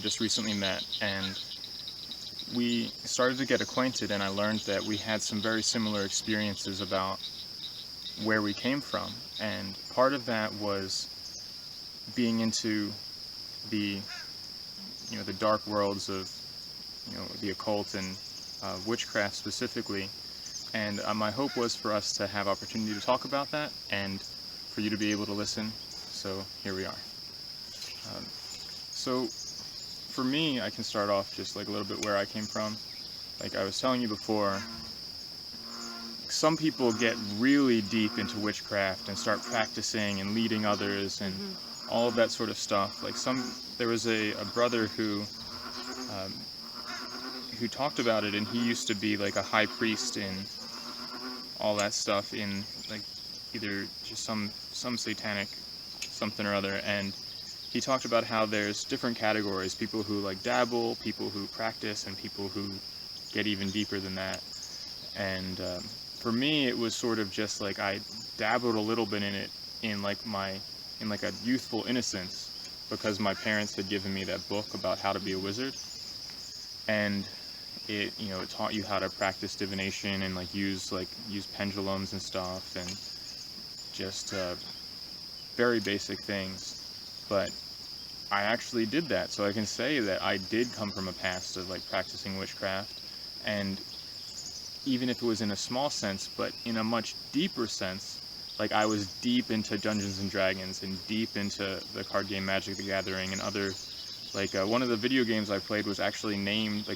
just recently met, and we started to get acquainted, and I learned that we had some very similar experiences about where we came from. And part of that was being into the the dark worlds of the occult and witchcraft specifically. And my hope was for us to have opportunity to talk about that and for you to be able to listen. So here we are. So for me, I can start off just like a little bit where I came from. Like I was telling you before, some people get really deep into witchcraft and start practicing and leading others and all of that sort of stuff. Like there was a brother who talked about it, and he used to be like a high priest in all that stuff, in like either just some satanic something or other. And he talked about how there's different categories: people who like dabble, people who practice, and people who get even deeper than that. And for me, it was sort of just like I dabbled a little bit in it in like a youthful innocence, because my parents had given me that book about how to be a wizard, and it taught you how to practice divination and like use pendulums and stuff, and just very basic things. But I actually did that, so I can say that I did come from a past of like practicing witchcraft, and even if it was in a small sense, but in a much deeper sense, like I was deep into Dungeons and Dragons and deep into the card game Magic the Gathering and other, like one of the video games I played was actually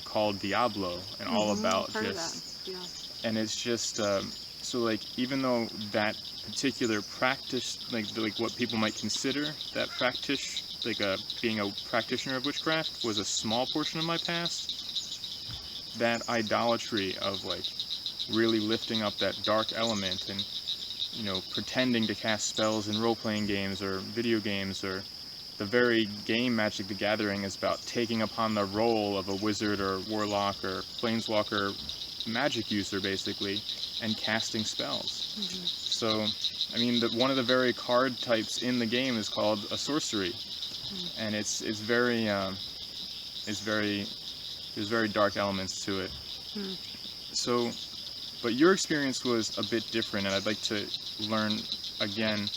called Diablo, and all about just, and it's just, so like even though that particular practice, like what people might consider that practice, being a practitioner of witchcraft was a small portion of my past, that idolatry of like really lifting up that dark element and pretending to cast spells in role-playing games or video games, or the very game Magic the Gathering is about taking upon the role of a wizard or warlock or planeswalker magic user basically and casting spells. So I mean, one of the very card types in the game is called a sorcery, and there's very dark elements to it. So, but your experience was a bit different, and I'd like to learn again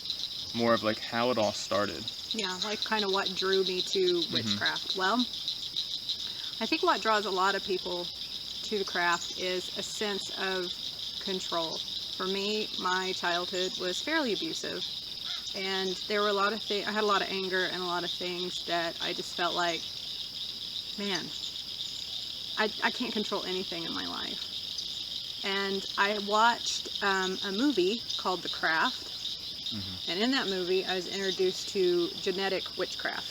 more of like how it all started. Yeah, like kind of what drew me to witchcraft. Well, I think what draws a lot of people to the craft is a sense of control. For me, my childhood was fairly abusive, and there were a lot of things, I had a lot of anger and a lot of things that I just felt like, man, I can't control anything in my life. And I watched a movie called The Craft, and in that movie I was introduced to genetic witchcraft.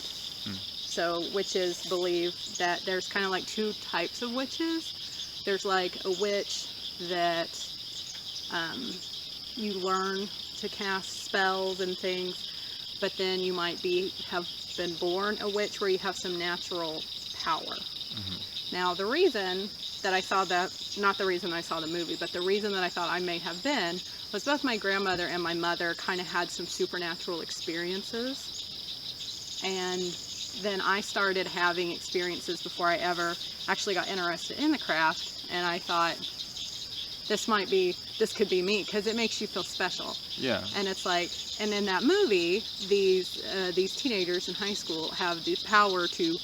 So witches believe that there's kind of like two types of witches. There's like a witch that you learn to cast spells and things, but then you might have been born a witch where you have some natural power. Now the reason that I saw that, not the reason I saw the movie, but the reason that I thought I may have been, was both my grandmother and my mother kind of had some supernatural experiences. And then I started having experiences before I ever actually got interested in the craft, and I thought, this could be me, because it makes you feel special. Yeah. And it's like, and in that movie, these teenagers in high school have the power to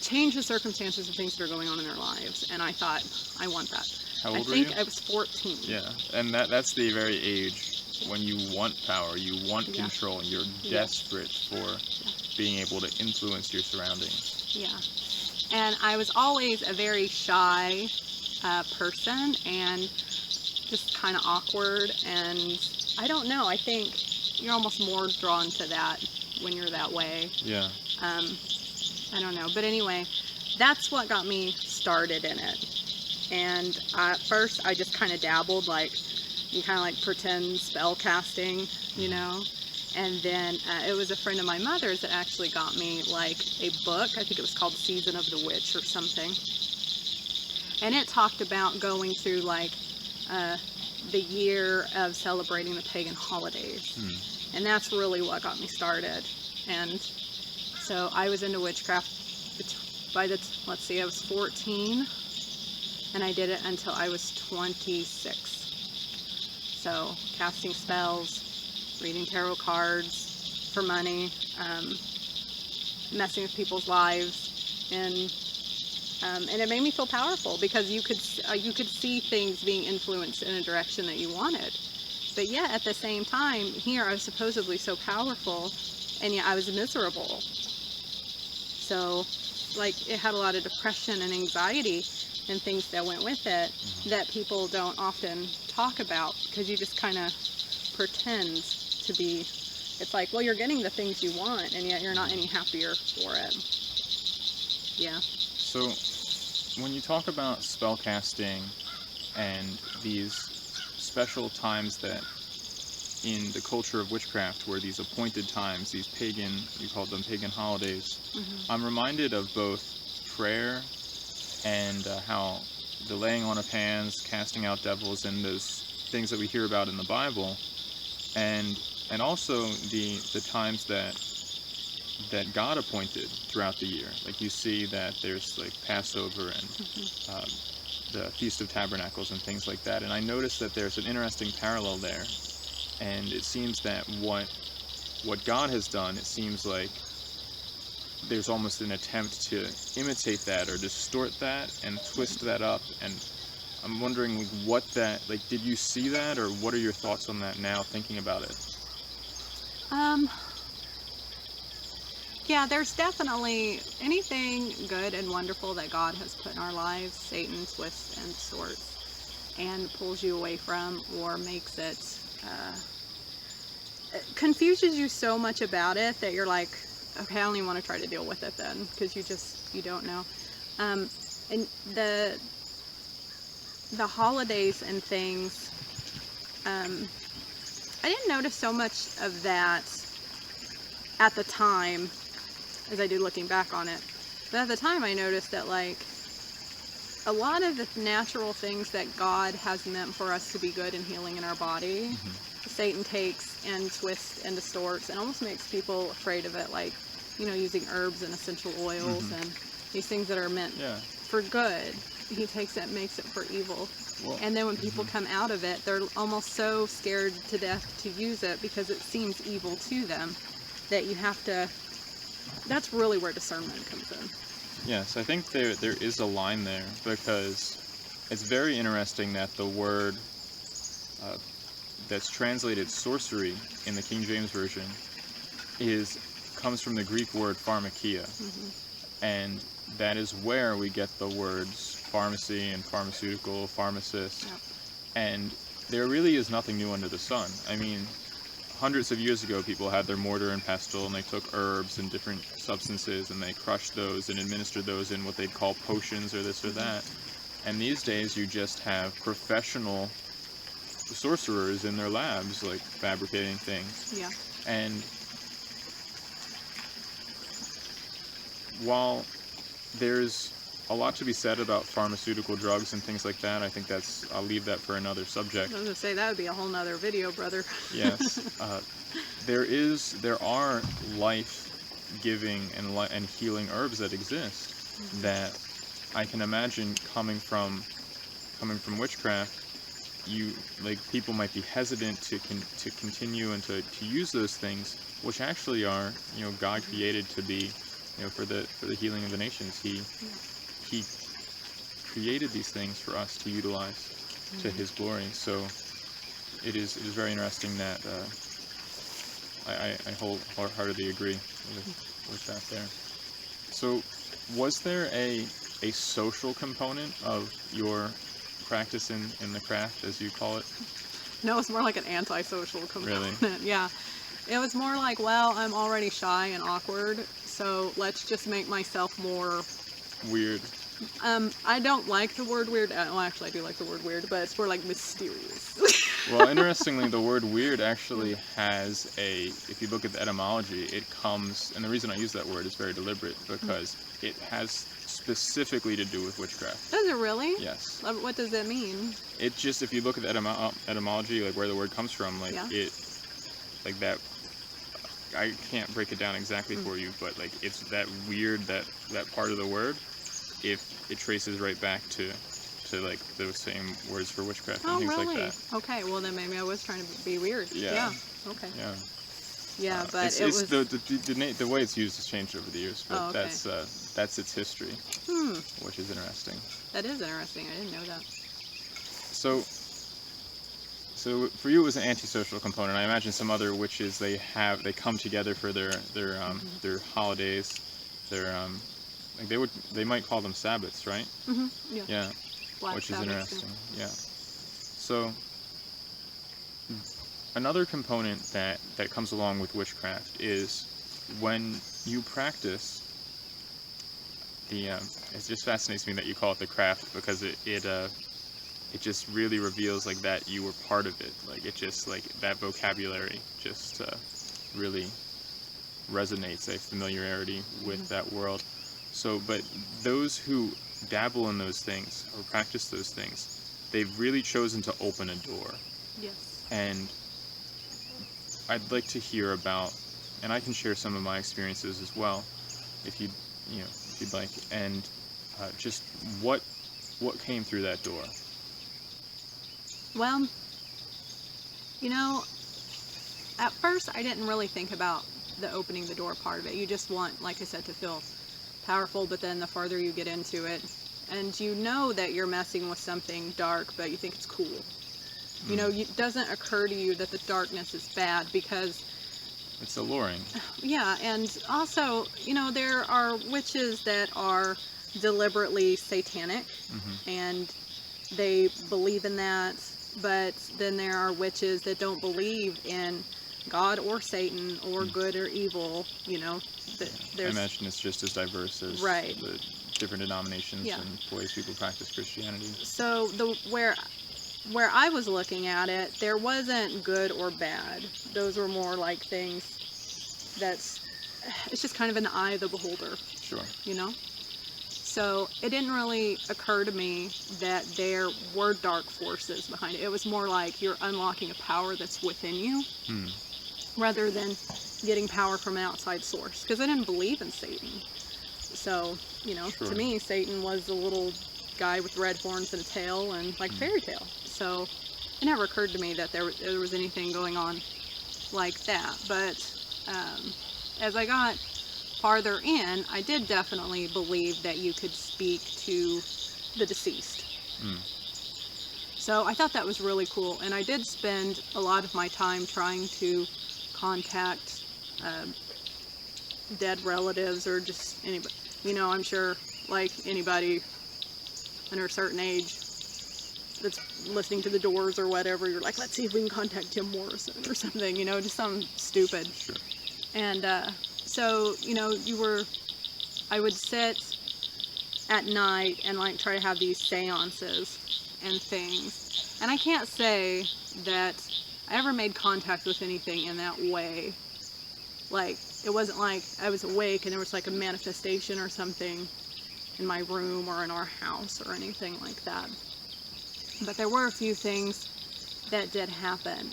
change the circumstances of things that are going on in their lives, and I thought, I want that. How old were you? you? I was 14. Yeah, and that's the very age when you want power, you want control, and you're desperate for being able to influence your surroundings. Yeah, and I was always a very shy person, and just kind of awkward, and I don't know, I think you're almost more drawn to that when you're that way. Yeah. I don't know, but anyway, that's what got me started in it. And at first I just kind of dabbled, like you kind of like pretend spell casting, and then it was a friend of my mother's that actually got me like a book. I think it was called Season of the Witch or something, and it talked about going through like the year of celebrating the Pagan Holidays, and that's really what got me started. And so I was into witchcraft let's see, I was 14, and I did it until I was 26. So casting spells, reading tarot cards for money, messing with people's lives, and it made me feel powerful because you could see things being influenced in a direction that you wanted. But yet at the same time, here I was supposedly so powerful, and yet I was miserable. So, like, it had a lot of depression and anxiety and things that went with it that people don't often talk about, because you just kind of pretend to be. It's like, well, you're getting the things you want, and yet you're not any happier for it. Yeah. So, when you talk about spellcasting and these special times that in the culture of witchcraft were these appointed times, these pagan, you called them pagan holidays, I'm reminded of both prayer and how the laying on of hands, casting out devils, and those things that we hear about in the Bible, and also the times that God appointed throughout the year. Like, you see that there's like Passover and the Feast of Tabernacles and things like that. And I noticed that there's an interesting parallel there. And it seems that what God has done, it seems like there's almost an attempt to imitate that or distort that and twist that up. And I'm wondering, like, what that, like, did you see that, or what are your thoughts on that now, thinking about it? Yeah, there's definitely anything good and wonderful that God has put in our lives, Satan twists and distorts and pulls you away from, or makes it, it confuses you so much about it that you're like, okay, I don't even want to try to deal with it then, because you don't know. And the holidays and things, I didn't notice so much of that at the time as I do looking back on it. But at the time I noticed that, like, a lot of the natural things that God has meant for us to be good and healing in our body, Satan takes and twists and distorts and almost makes people afraid of it, like, you know, using herbs and essential oils and these things that are meant for good. He takes it and makes it for evil. Well, and then when people come out of it, they're almost so scared to death to use it because it seems evil to them that you have to. That's really where discernment comes in. Yes, I think there is a line there, because it's very interesting that the word that's translated sorcery in the King James Version comes from the Greek word pharmakia, and that is where we get the words pharmacy and pharmaceutical, pharmacist, and there really is nothing new under the sun. I mean, hundreds of years ago, people had their mortar and pestle, and they took herbs and different substances, and they crushed those and administered those in what they'd call potions or this or that. And these days, you just have professional sorcerers in their labs, like, fabricating things. Yeah. And while there's a lot to be said about pharmaceutical drugs and things like that, I think I'll leave that for another subject. I was going to say, that would be a whole nother video, brother. Yes. There are life-giving and healing herbs that exist that I can imagine coming from witchcraft. People might be hesitant to continue and to use those things, which actually are, God created to be, for the healing of the nations. He created these things for us to utilize to His glory. So it is very interesting that I wholeheartedly agree with that there. So was there a social component of your practice in the craft, as you call it? No, it's more like an antisocial component. Really? Yeah. It was more like, well, I'm already shy and awkward, so let's just make myself more weird. I don't like the word weird. Well, actually, I do like the word weird, but it's more like mysterious. Well, interestingly, the word weird actually has if you look at the etymology, it comes, and the reason I use that word is very deliberate, because it has specifically to do with witchcraft. Does it really? Yes. What does that mean? It just, if you look at the etymology, like where the word comes from, like that, I can't break it down exactly for you, but like it's that weird that part of the word, if it traces right back to like those same words for witchcraft and Oh, things really? like that. Okay, well then maybe I was trying to be weird. Yeah. Okay. Yeah. Yeah, but It's it was. the way it's used has changed over the years, but Oh, okay. that's its history, which is interesting. That is interesting. I didn't know that. So for you, it was an antisocial component. I imagine some other witches they come together for their holidays, their like they might call them Sabbats, right? Yeah. Yeah, Black which is Sabbath, interesting. Yeah. So another component that comes along with witchcraft is when you practice the. It just fascinates me that you call it the craft, because it just really reveals like that you were part of it. Like it just like that vocabulary just really resonates, a familiarity with that world. So, but those who dabble in those things or practice those things, they've really chosen to open a door. Yes. And I'd like to hear about, and I can share some of my experiences as well, if you'd like, and just what came through that door. Well, at first I didn't really think about the opening the door part of it. You just want, like I said, to feel powerful, but then the farther you get into it, and you know that you're messing with something dark, but you think it's cool. It doesn't occur to you that the darkness is bad, because it's alluring. Yeah, and also, there are witches that are deliberately satanic, and they believe in that, but then there are witches that don't believe in God or Satan or good or evil. I imagine it's just as diverse as right. the different denominations and the ways people practice Christianity. So where I was looking at it, there wasn't good or bad. Those were more like things it's just kind of in the eye of the beholder. Sure. So it didn't really occur to me that there were dark forces behind it. It was more like you're unlocking a power that's within you, rather than getting power from an outside source. Because I didn't believe in Satan. So, Sure. to me, Satan was a little guy with red horns and a tail and like fairy tale. So it never occurred to me that there was anything going on like that. But as I got farther in, I did definitely believe that you could speak to the deceased. So I thought that was really cool, and I did spend a lot of my time trying to contact dead relatives or just anybody. I'm sure like anybody under a certain age that's listening to the Doors or whatever, you're like, let's see if we can contact Jim Morrison or something, just something stupid. Sure. And so, I would sit at night and like try to have these seances and things. And I can't say that I ever made contact with anything in that way. Like, it wasn't like I was awake and there was like a manifestation or something in my room or in our house or anything like that. But there were a few things that did happen.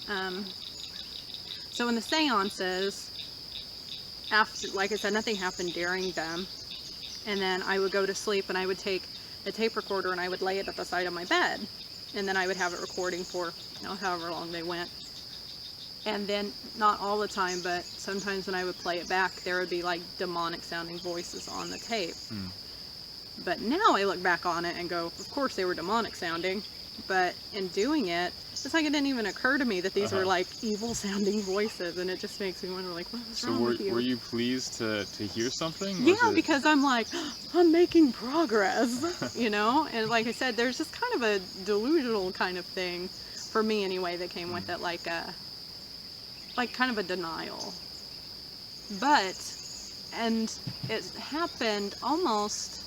So in the seances, after, like I said, nothing happened during them. And then I would go to sleep and I would take a tape recorder and I would lay it at the side of my bed. And then I would have it recording for, however long they went. And then, not all the time, but sometimes when I would play it back, there would be like demonic sounding voices on the tape. But now I look back on it and go, of course they were demonic sounding. But in doing it, it's like it didn't even occur to me that these were like evil sounding voices, and it just makes me wonder, like, what was wrong with you? So were you pleased to hear something? Because I'm like, I'm making progress, And like I said, there's just kind of a delusional kind of thing, for me anyway, that came with it, like kind of a denial. And it happened almost,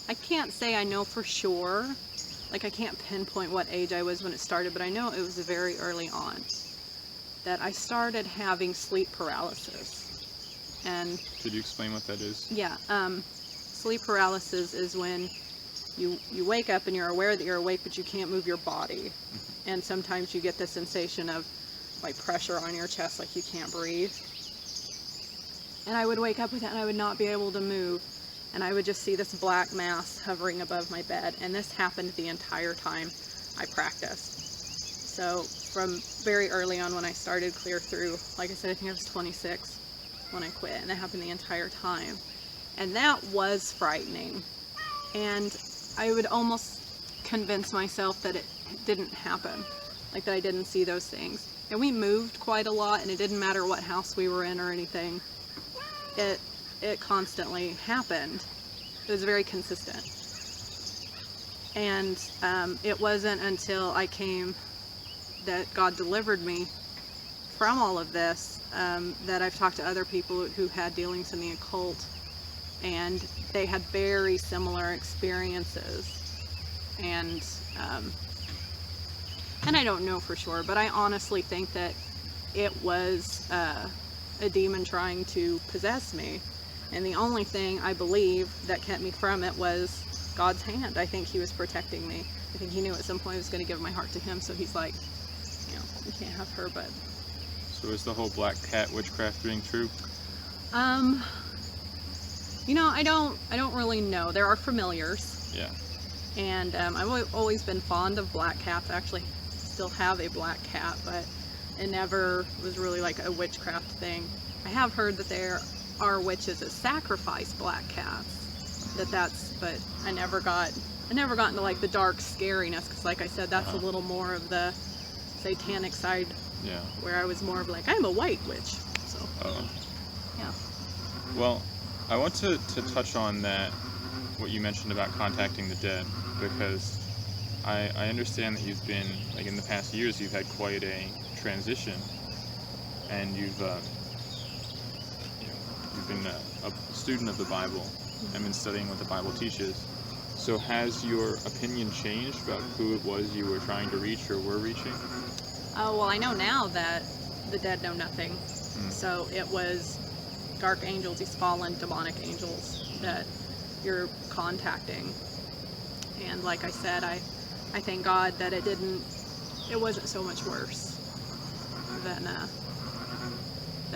I can't say I know for sure. Like, I can't pinpoint what age I was when it started, but I know it was very early on that I started having sleep paralysis. And could you explain what that is? Yeah, sleep paralysis is when you wake up and you're aware that you're awake, but you can't move your body. And sometimes you get the sensation of like pressure on your chest, like you can't breathe. And I would wake up with it and I would not be able to move. And I would just see this black mass hovering above my bed. And this happened the entire time I practiced. So from very early on when I started clear through, like I said, I think I was 26 when I quit, and that happened the entire time. And that was frightening. And I would almost convince myself that it didn't happen, like that I didn't see those things. And we moved quite a lot, and it didn't matter what house we were in or anything. It constantly happened. It was very consistent. And it wasn't until I came that God delivered me from all of this that I've talked to other people who had dealings in the occult, and they had very similar experiences. And I don't know for sure, but I honestly think that it was a demon trying to possess me. And the only thing I believe that kept me from it was God's hand. I think he was protecting me. I think he knew at some point I was going to give my heart to him, so he's like, you know, you can't have her, but... So is the whole black cat witchcraft thing true? You know, I don't really know. There are familiars. Yeah. And I've always been fond of black cats. I actually still have a black cat, but it never was really like a witchcraft thing. I have heard that there are witches that sacrifice black cats. But I never got into like the dark scariness, because like I said, that's a little more of the satanic side. Yeah. Where I was more of like, I'm a white witch. So. Yeah. Well, I want to touch on that, what you mentioned about contacting the dead, because I understand that you've been, like in the past years, you've had quite a transition, and you've been a student of the Bible and been studying what the Bible teaches. So has your opinion changed about who it was you were trying to reach or were reaching? Oh, well, I know now that the dead know nothing. So it was dark angels, these fallen demonic angels that you're contacting. And like I said, I thank God that it wasn't so much worse than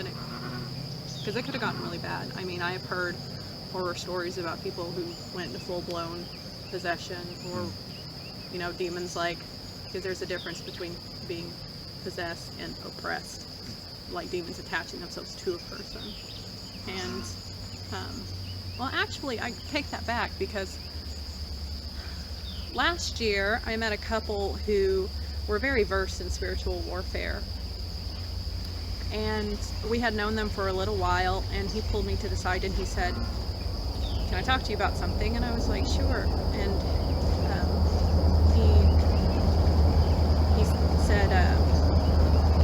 it, because it could have gotten really bad. I mean, I've heard horror stories about people who went into full-blown possession, or, you know, demons, like, because there's a difference between being possessed and oppressed, like demons attaching themselves to a person. And, well, actually, I take that back, because last year I met a couple who were very versed in spiritual warfare. And we had known them for a little while, and he pulled me to the side and he said, "Can I talk to you about something?" And I was like, "Sure." And he said,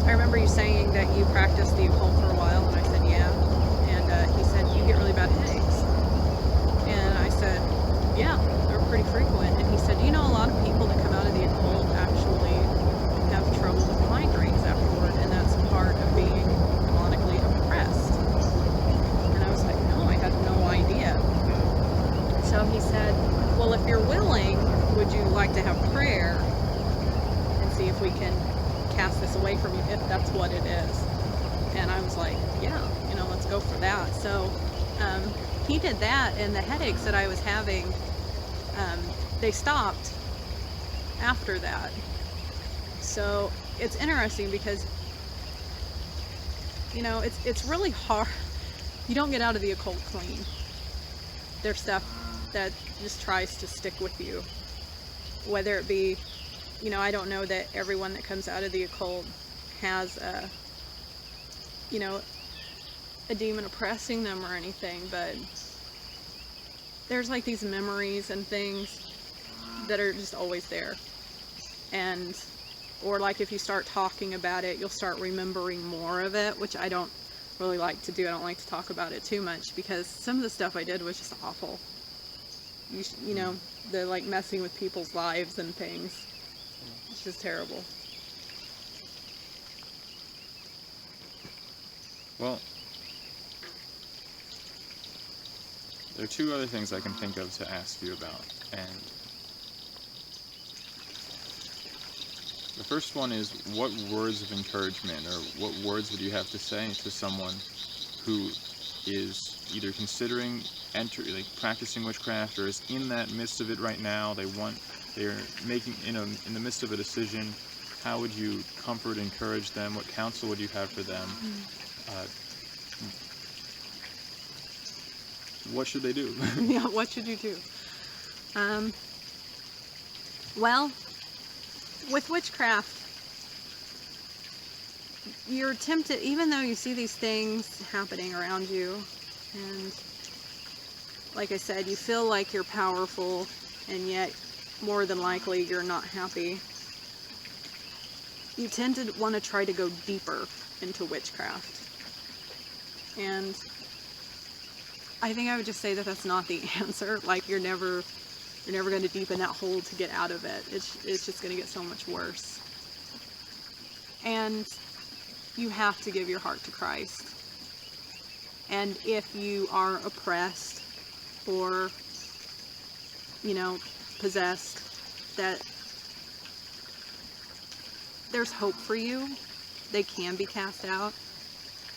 "I remember you saying that you practiced the occult for a while." And I said, "Yeah." And he said, "You get really bad headaches." And I said, "Yeah, they're pretty frequent." And he said, "You know, a lot of people that come out of the occult actually have trouble with migraines afterward, and that's part of being demonically oppressed." And I was like, "No, I had no idea." So he said, "Well, if you're willing, would you like to have prayer and see if we can cast this away from you, if that's what it is?" And I was like, "Yeah, you know, let's go for that." So he did that, and the headaches that I was having, they stopped after that. So it's interesting because, you know, it's really hard. You don't get out of the occult clean. There's stuff that just tries to stick with you, whether it be, you know, I don't know that everyone that comes out of the occult has a, you know, a demon oppressing them or anything, but there's like these memories and things that are just always there. And, or like if you start talking about it, you'll start remembering more of it, which I don't really like to do. I don't like to talk about it too much, because some of the stuff I did was just awful. You know, the like messing with people's lives and things. It's just terrible. Well, there are two other things I can think of to ask you about, and the first one is, what words of encouragement, or what words would you have to say to someone who is either considering practicing witchcraft, or is in that midst of it right now. They're making in the midst of a decision. How would you comfort, encourage them? What counsel would you have for them? What should they do? Yeah, what should you do? Well, with witchcraft, you're tempted, even though you see these things happening around you, and like I said, you feel like you're powerful, and yet more than likely you're not happy. You tend to want to try to go deeper into witchcraft. And I think I would just say that that's not the answer. Like, you're never going to deepen that hole to get out of it. It's just going to get so much worse. And you have to give your heart to Christ. And if you are oppressed or, possessed, that there's hope for you. They can be cast out.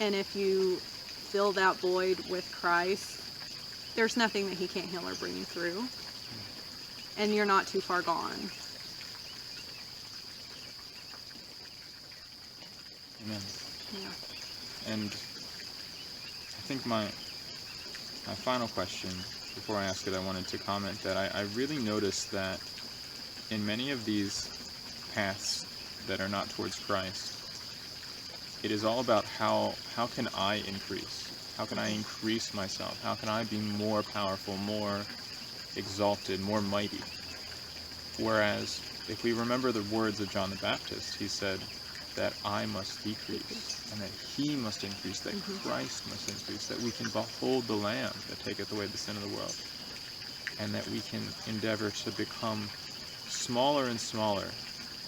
And if you fill that void with Christ, there's nothing that he can't heal or bring you through. And you're not too far gone. Amen. Yeah. And I think my final question, before I ask it, I wanted to comment that I really noticed that in many of these paths that are not towards Christ, it is all about how can I increase? How can I increase myself? How can I be more powerful, more exalted, more mighty? Whereas, if we remember the words of John the Baptist, he said that I must decrease, and that he must increase, that Christ must increase, that we can behold the Lamb that taketh away the sin of the world, and that we can endeavor to become smaller and smaller,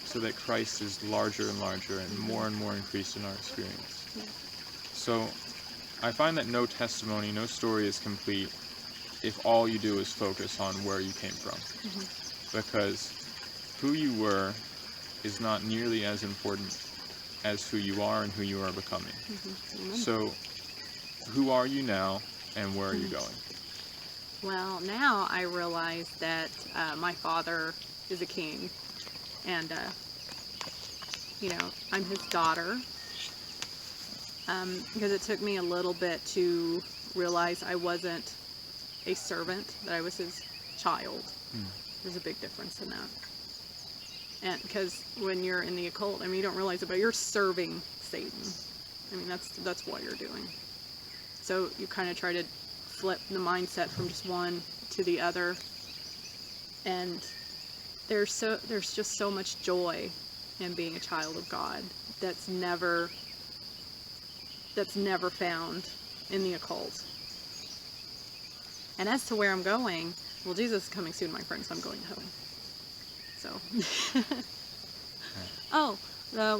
so that Christ is larger and larger and more increased in our experience. Yeah. So I find that no testimony, no story is complete if all you do is focus on where you came from. Because who you were is not nearly as important as who you are and who you are becoming. So who are you now, and where are you going? Well, now I realize that my father is a king, and I'm his daughter, because it took me a little bit to realize I wasn't a servant, that I was his child. There's a big difference in that. And because when you're in the occult, you don't realize it, but you're serving Satan. That's what you're doing. So you kind of try to flip the mindset from just one to the other, and there's just so much joy in being a child of God that's never found in the occult. And as to where I'm going, well, Jesus is coming soon, my friends, so I'm going home. So,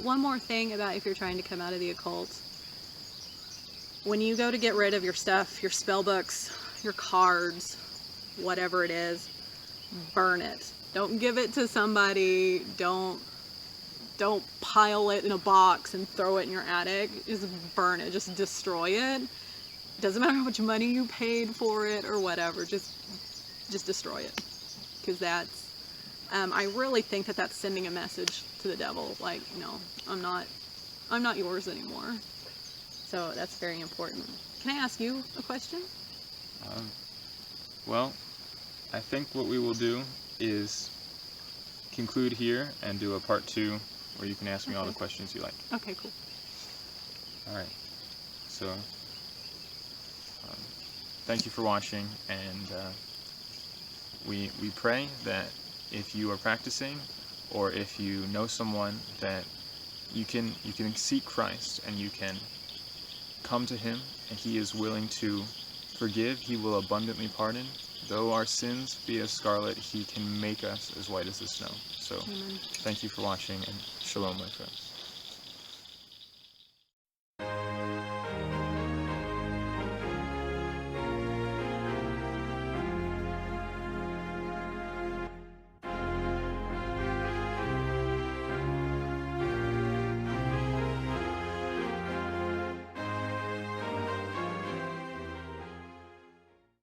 one more thing about if you're trying to come out of the occult. When you go to get rid of your stuff, your spell books, your cards, whatever it is, burn it. Don't give it to somebody. Don't pile it in a box and throw it in your attic. Just burn it. Just destroy it. Doesn't matter how much money you paid for it or whatever. Just destroy it. Because that's I really think that that's sending a message to the devil, like, I'm not yours anymore. So that's very important. Can I ask you a question? Well, I think what we will do is conclude here and do a part 2 where you can ask me all the questions you like. Okay, cool. All right. So, thank you for watching, and we pray that if you are practicing, or if you know someone, that you can seek Christ and you can come to him, and he is willing to forgive. He will abundantly pardon. Though our sins be as scarlet, he can make us as white as the snow. So, Thank you for watching, and shalom, my friends.